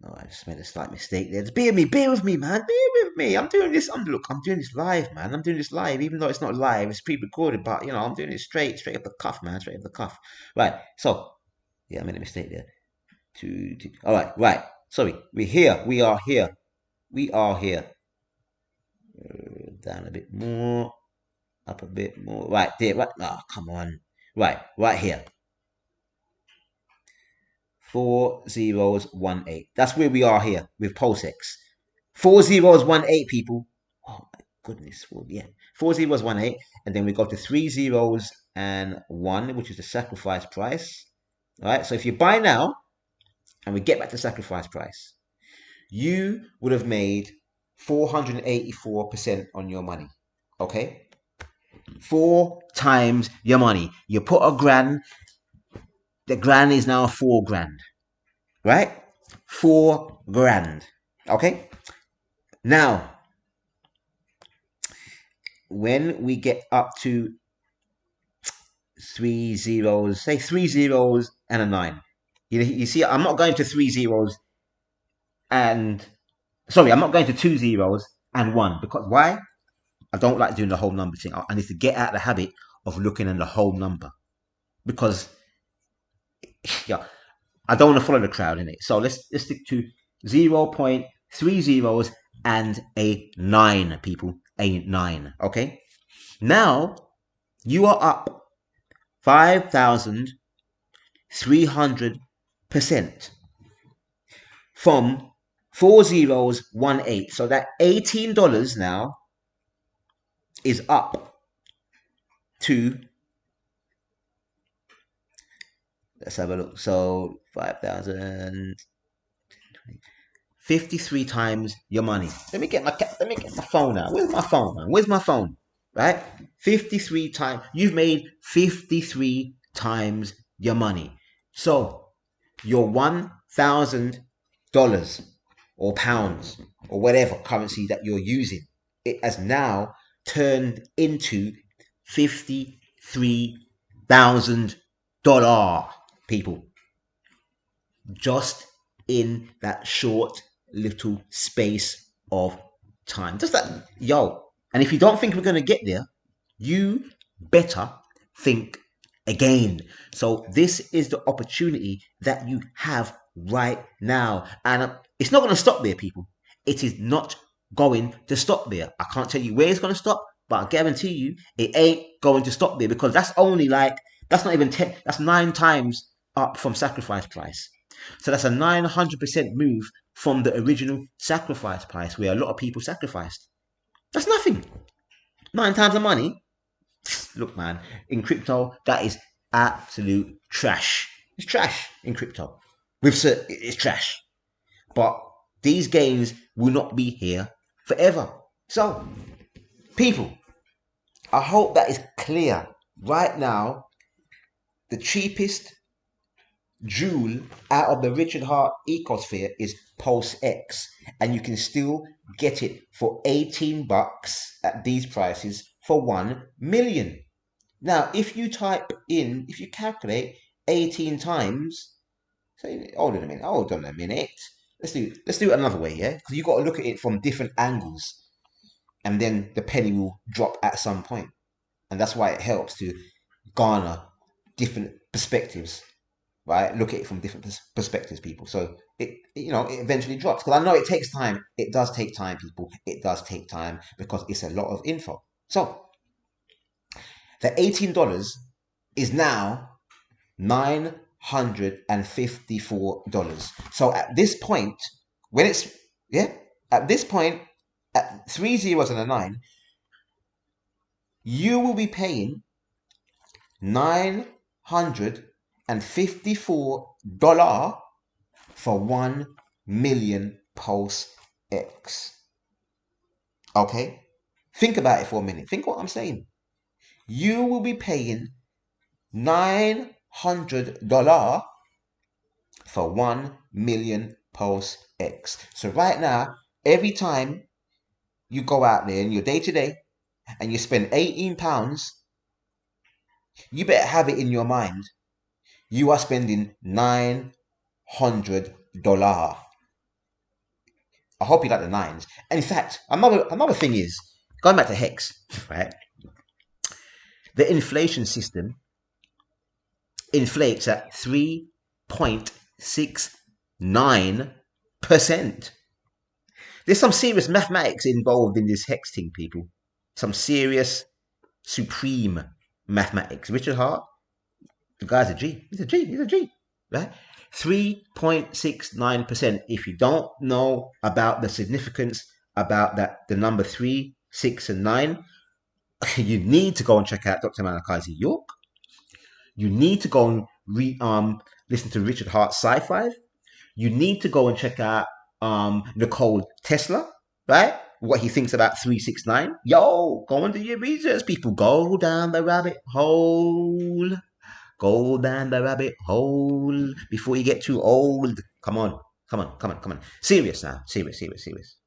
Oh, I just made a slight mistake there. Just bear with me, man. Bear with me. I'm doing this. I'm doing this live, man. I'm doing this live, even though it's not live. It's pre-recorded, but I'm doing it straight off the cuff, man. Straight off the cuff. Right. So, yeah, I made a mistake there. Two. All right. Right. Sorry. We're here. We are here. We are here. Down a bit more. Up a bit more. Right there. Right. Oh, come on. Right. Right here. 4018. That's where we are here with PulseX. 4018, people. Oh my goodness. Well, yeah. 4018, and then we go to 3 zeros and 1, which is the sacrifice price. All right. So if you buy now, and we get back to sacrifice price, you would have made 484% on your money. Okay. 4 times your money. You put a grand. The grand is now 4 grand, right? 4 grand. Okay. Now, when we get up to 3 zeros, say 3 zeros and a 9. You see, I'm not going to 3 zeros and I'm not going to 2 zeros and 1, because why? I don't like doing the whole number thing. I need to get out of the habit of looking at the whole number, because yeah, I don't want to follow the crowd in it. So let's stick to 0.3 zeros and a 9, people. A 9. Okay. Now you are up 5,300% from 4018. So that $18 now is up to, let's have a look. So 5,000, 53 times your money. Let me get my phone out. Where's my phone, man? Where's my phone? Right? 53 times. You've made 53 times your money. So your $1,000 or pounds or whatever currency that you're using, it has now turned into $53,000, people, just in that short little space of time. Just that, and if you don't think we're going to get there, you better think again. So this is the opportunity that you have right now. And it's not going to stop there, people. It is not going to stop there. I can't tell you where it's going to stop, but I guarantee you it ain't going to stop there, because that's only like, that's not even 10, that's 9 times up from sacrifice price. So that's a 900% move from the original sacrifice price, where a lot of people sacrificed. That's nothing. 9 times the money. Look, man, in crypto, that is absolute trash. It's trash in crypto. It's trash. But these gains will not be here forever. So, people, I hope that is clear. Right now, the cheapest jewel out of the Richard Hart ecosphere is PulseX, and you can still get it for $18 at these prices for 1 million. Now, if you calculate 18 times, say, hold on a minute. Let's do it another way, yeah? Because you've got to look at it from different angles, and then the penny will drop at some point. And that's why it helps to garner different perspectives, right? Look at it from different perspectives, people. So it eventually drops. Because I know it takes time. It does take time, people. It does take time, because it's a lot of info. So the $18 is now $954. So at this point, at 3 zeros and a 9, you will be paying $954 for 1 million PulseX. Okay? Think about it for a minute. Think what I'm saying. You will be paying $900 for 1 million PulseX. So right now, every time you go out there in your day-to-day and you spend £18, you better have it in your mind. You are spending $900. I hope you like the nines. And in fact, another thing is, going back to Hex, right? The inflation system inflates at 3.69%. There's some serious mathematics involved in this Hex thing, people. Some serious, supreme mathematics. Richard Hart, the guy's a G. He's a G, right? 3.69%. If you don't know about the significance about that, the number 3, 6, and 9, you need to go and check out Dr. Malachi York. You need to go and listen to Richard Hart's Sci-Fi. You need to go and check out Nicole Tesla, right? What he thinks about 369. Yo, go and do your research, people. Go down the rabbit hole. Go down the rabbit hole before you get too old. Come on. Serious now. Serious.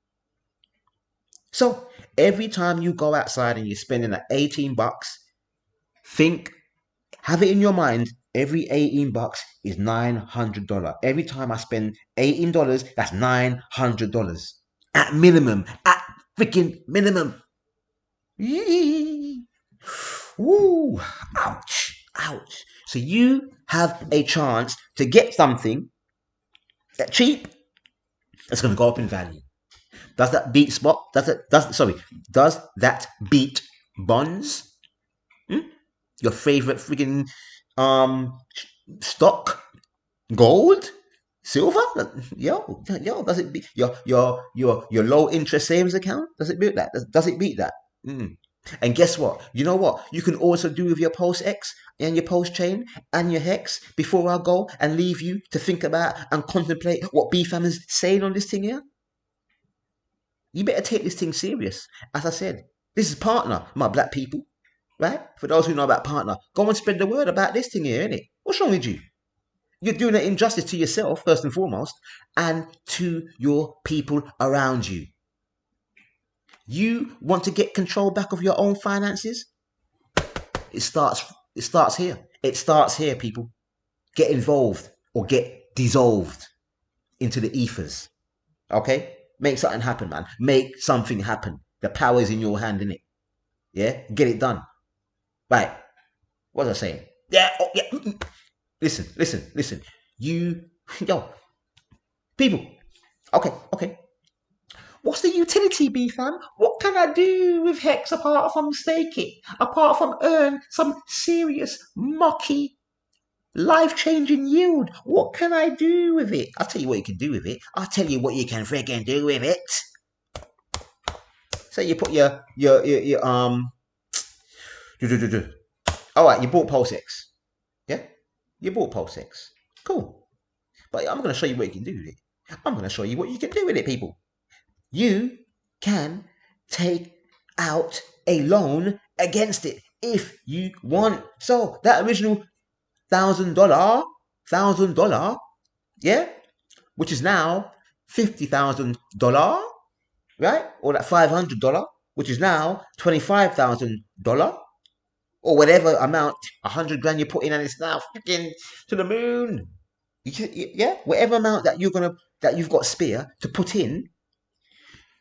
So every time you go outside and you're spending that $18, have it in your mind, every $18 is $900. Every time I spend $18, that's $900. At minimum. At freaking minimum. Yee. Woo. Ouch. So you have a chance to get something that cheap that's going to go up in value. Does that beat spot? Does that beat bonds? Your favorite freaking stock? Gold? Silver? Yo, does it beat your low interest savings account? Does it beat that? Does it beat that? And guess what? You know what? You can also do with your PulseX and your PulseChain and your Hex before I go and leave you to think about and contemplate what BFAM is saying on this thing here. You better take this thing serious. As I said, this is partner, my black people, right? For those who know about partner, go and spread the word about this thing here, innit? What's wrong with you? You're doing an injustice to yourself, first and foremost, and to your people around you. You want to get control back of your own finances? It starts here. It starts here, people. Get involved or get dissolved into the ethers. Okay? Make something happen, man. Make something happen. The power is in your hand, innit? Yeah? Get it done. Right. What was I saying? Yeah, oh, yeah. Listen. Yo, people. Okay. What's the utility, B fam? What can I do with Hex apart from stake it? Apart from earn some serious, mucky, life-changing yield? What can I do with it? I'll tell you what you can do with it. I'll tell you what you can friggin' do with it. So you put your alright, you bought PulseX. Yeah? You bought PulseX. Cool. But I'm gonna show you what you can do with it. I'm gonna show you what you can do with it, people. You can take out a loan against it if you want. So that original $1,000, yeah, which is now $50,000, right? Or that $500, which is now $25,000, or whatever amount, 100 grand you put in, and it's now freaking to the moon. Yeah, whatever amount that you've got spare to put in,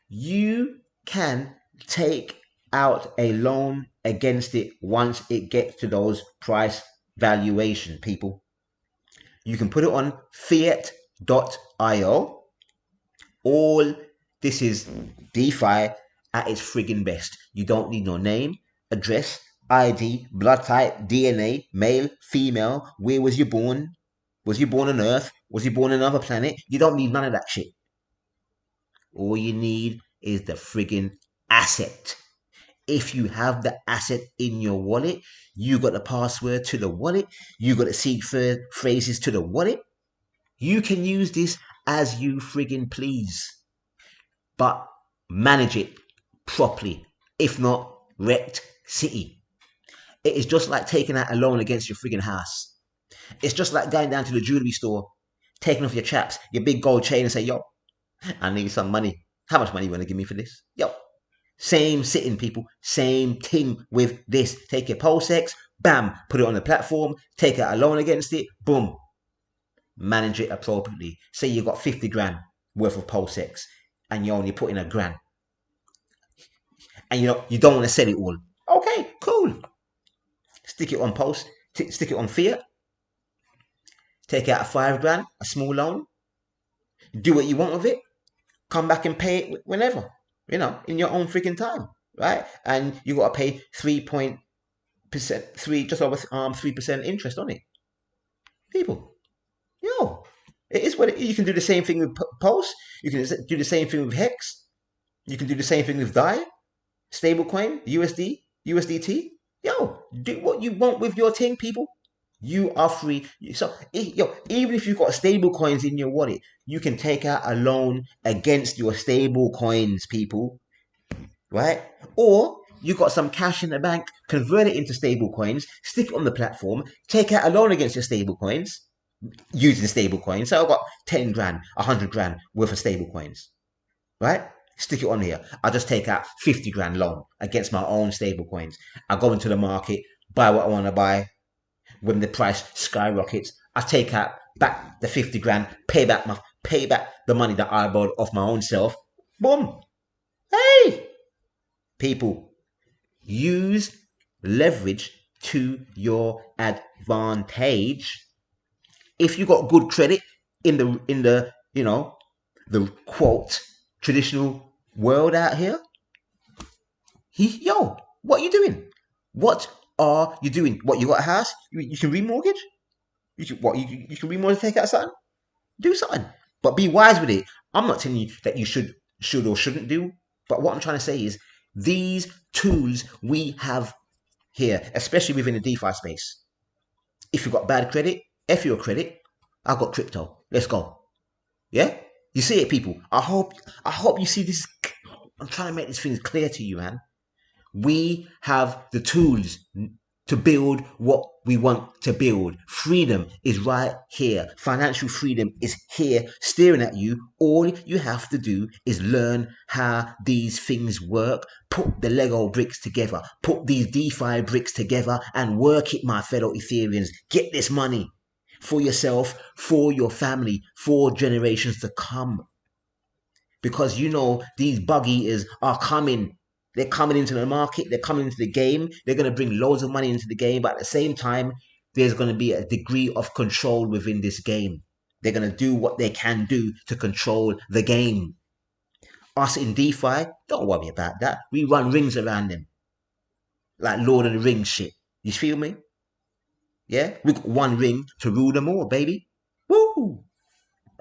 you can take out a loan against it once it gets to those price valuation, people. You can put it on fiat.io. All this is DeFi at its friggin' best. You don't need no name, address, ID, blood type, DNA, male, female, where was you born? Was you born on Earth? Was you born on another planet? You don't need none of that shit. All you need is the friggin' asset. If you have the asset in your wallet, you got the password to the wallet, you got the seed phrases to the wallet, you can use this as you friggin' please. But manage it properly. If not, wrecked city. It is just like taking out a loan against your friggin' house. It's just like going down to the jewelry store, taking off your chaps, your big gold chain, and say, yo, I need some money. How much money you want to give me for this? Yo, same sitting, people. Same thing with this. Take your PulseX, bam, put it on the platform, take out a loan against it, boom. Manage it appropriately. Say you got 50 grand worth of PulseX and you only put in a grand. And you don't want to sell it all. Okay, cool. Stick it on stick it on fiat. Take out a 5 grand, a small loan. Do what you want with it. Come back and pay it whenever, in your own freaking time, right? And you got to pay 3% just over 3% interest on it. People, it is what it is. You can do the same thing with Pulse. You can do the same thing with Hex. You can do the same thing with DAI, stablecoin, USD, USDT. Do what you want with your thing, people. You are free. So, even if you've got stable coins in your wallet, you can take out a loan against your stable coins, people. Right? Or you got some cash in the bank, convert it into stable coins, stick it on the platform, take out a loan against your stable coins using stable coins. So I've got 10 grand, 100 grand worth of stable coins. Right? Stick it on here. I'll just take out 50 grand loan against my own stable coins. I go into the market, buy what I want to buy. When the price skyrockets, I take out back the 50 grand, pay back the money that I borrowed off my own self. Boom. Hey, people, use leverage to your advantage. If you got good credit in the the quote traditional world out here, what are you doing? What are you doing? What, you got a house? You can remortgage? You can remortgage, take out something? Do something. But be wise with it. I'm not telling you that you should or shouldn't do. But what I'm trying to say is these tools we have here, especially within the DeFi space. If you've got bad credit, F your credit, I've got crypto. Let's go. Yeah? You see it, people. I hope you see this. I'm trying to make these things clear to you, man. We have the tools to build what we want to build. Freedom is right here. Financial freedom is here, staring at you. All you have to do is learn how these things work. Put the Lego bricks together. Put these DeFi bricks together and work it, my fellow Ethereans. Get this money for yourself, for your family, for generations to come. Because these bug eaters are coming. They're coming into the market. They're coming into the game. They're going to bring loads of money into the game. But at the same time, there's going to be a degree of control within this game. They're going to do what they can do to control the game. Us in DeFi, don't worry about that. We run rings around them. Like Lord of the Rings shit. You feel me? Yeah? We got one ring to rule them all, baby. Woo!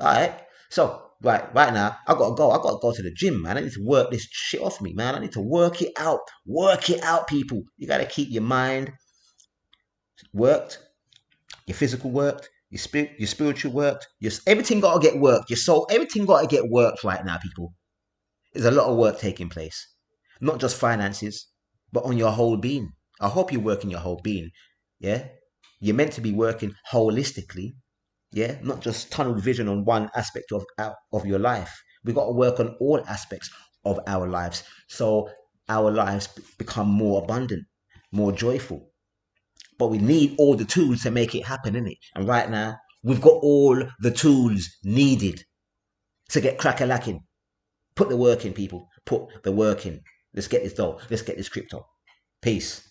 Alright. So, right now, I gotta go to the gym, man. I need to work this shit off me, man. I need to work it out. Work it out, people. You gotta keep your mind worked, your physical worked, your spiritual worked, everything gotta get worked. Your soul, everything gotta get worked right now, people. There's a lot of work taking place. Not just finances, but on your whole being. I hope you're working your whole being. Yeah? You're meant to be working holistically. Yeah? Not just tunnel vision on one aspect of your life. We've got to work on all aspects of our lives. So our lives become more abundant, more joyful. But we need all the tools to make it happen, innit? And right now, we've got all the tools needed to get crack-a-lacking. Put the work in, people. Put the work in. Let's get this dough. Let's get this crypto. Peace.